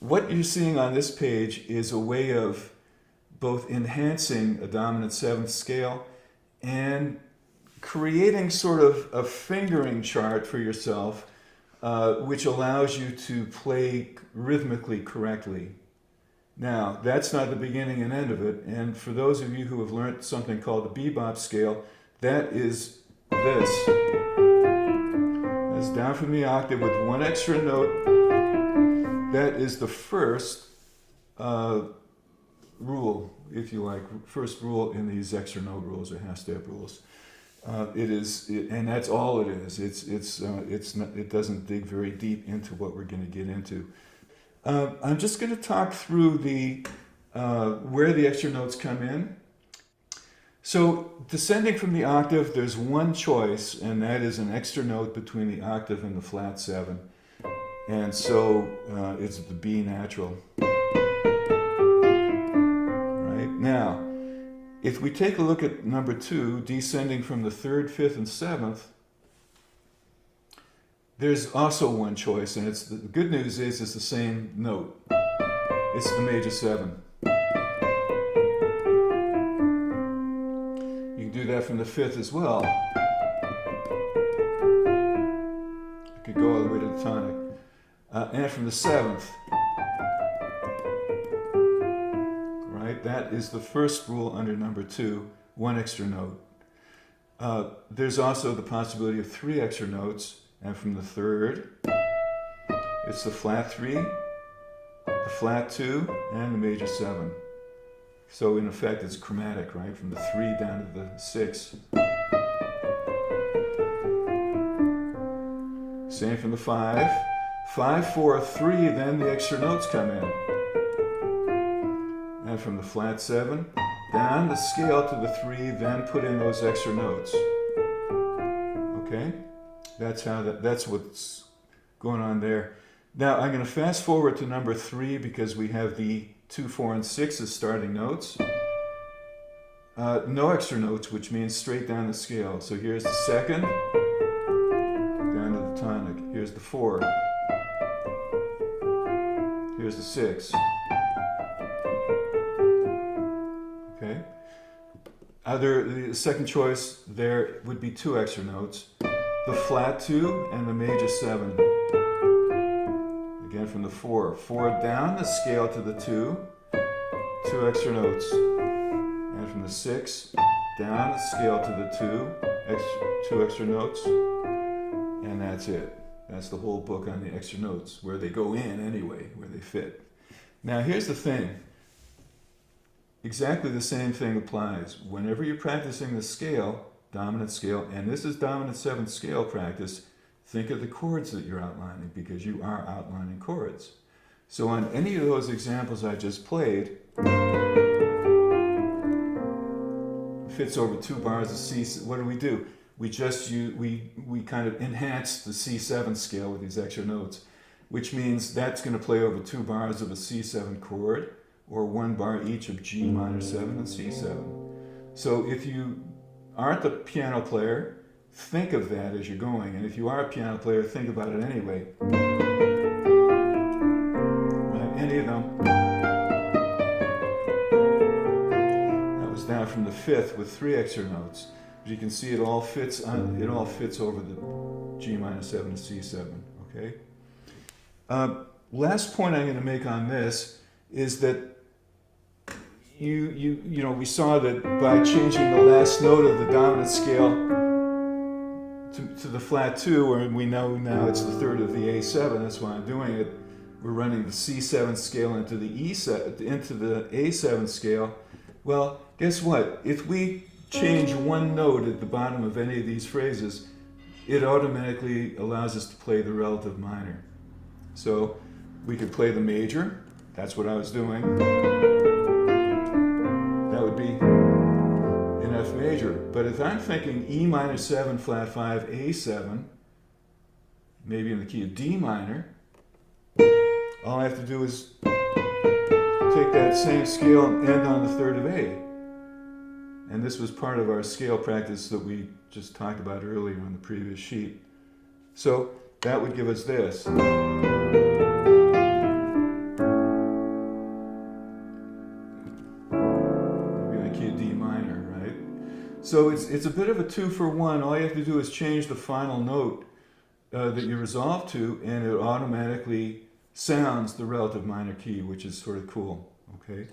what you're seeing on this page is a way of both enhancing a dominant seventh scale and creating sort of a fingering chart for yourself, which allows you to play rhythmically correctly. Now, that's not the beginning and end of it, and for those of you who have learned something called the bebop scale, that is this. That's down from the octave with one extra note. That is the first rule, if you like, first rule in these extra note rules or half-step rules. And that's all it is. It doesn't dig very deep into what we're going to get into. I'm just going to talk through where the extra notes come in. So descending from the octave, there's one choice, and that is an extra note between the octave and the flat 7. And so it's the B natural. Right? Now, if we take a look at number 2, descending from the 3rd, 5th, and 7th, there's also one choice, and the good news is it's the same note. It's the major 7. You can do that from the 5th as well. You could go all the way to the tonic. And from the 7th. Right? That is the first rule under number 2, one extra note. There's also the possibility of 3 extra notes, and from the 3rd, it's the flat 3, the flat 2, and the major 7. So in effect, it's chromatic, right? From the 3 down to the 6. Same from the 5. 5, 4, 3, then the extra notes come in. And from the flat 7, down the scale to the 3, then put in those extra notes. Okay? That's what's going on there. Now I'm going to fast forward to number 3 because we have the 2, 4, and 6 as starting notes. No extra notes, which means straight down the scale. So here's the 2nd, down to the tonic. Here's the 4. Here's the 6. Okay? The second choice there would be 2 extra notes. The flat 2 and the major 7. Again from the 4. 4 down the scale to the 2. 2 extra notes. And from the 6 down the scale to the 2 extra notes. And that's it. That's the whole book on the extra notes, where they go in anyway, where they fit. Now here's the thing. Exactly the same thing applies. Whenever you're practicing the scale, dominant scale, and this is dominant 7th scale practice, think of the chords that you're outlining, because you are outlining chords. So on any of those examples I just played, fits over 2 bars of C. What do? We kind of enhance the C7 scale with these extra notes, which means that's going to play over 2 bars of a C7 chord, or 1 bar each of G minor 7 and C7. So if you aren't a piano player, think of that as you're going, and if you are a piano player, think about it anyway. Right? Any of them. That was down from the 5th with 3 extra notes. As you can see, it all fits over the G minor 7 and C7. Okay. Last point I'm going to make on this is that we saw that by changing the last note of the dominant scale to the flat 2, and we know now it's the 3rd of the A7. That's why I'm doing it. We're running the C7 scale into the A7 scale. Well, guess what? If we change one note at the bottom of any of these phrases, it automatically allows us to play the relative minor. So we could play the major. That's what I was doing. That would be in F major. But if I'm thinking E minor 7, flat 5, A7, maybe in the key of D minor, all I have to do is take that same scale and end on the 3rd of A. And this was part of our scale practice that we just talked about earlier on the previous sheet. So that would give us this. So it's a bit of a 2-for-1. All you have to do is change the final note that you resolve to, and it automatically sounds the relative minor key, which is sort of cool. Okay.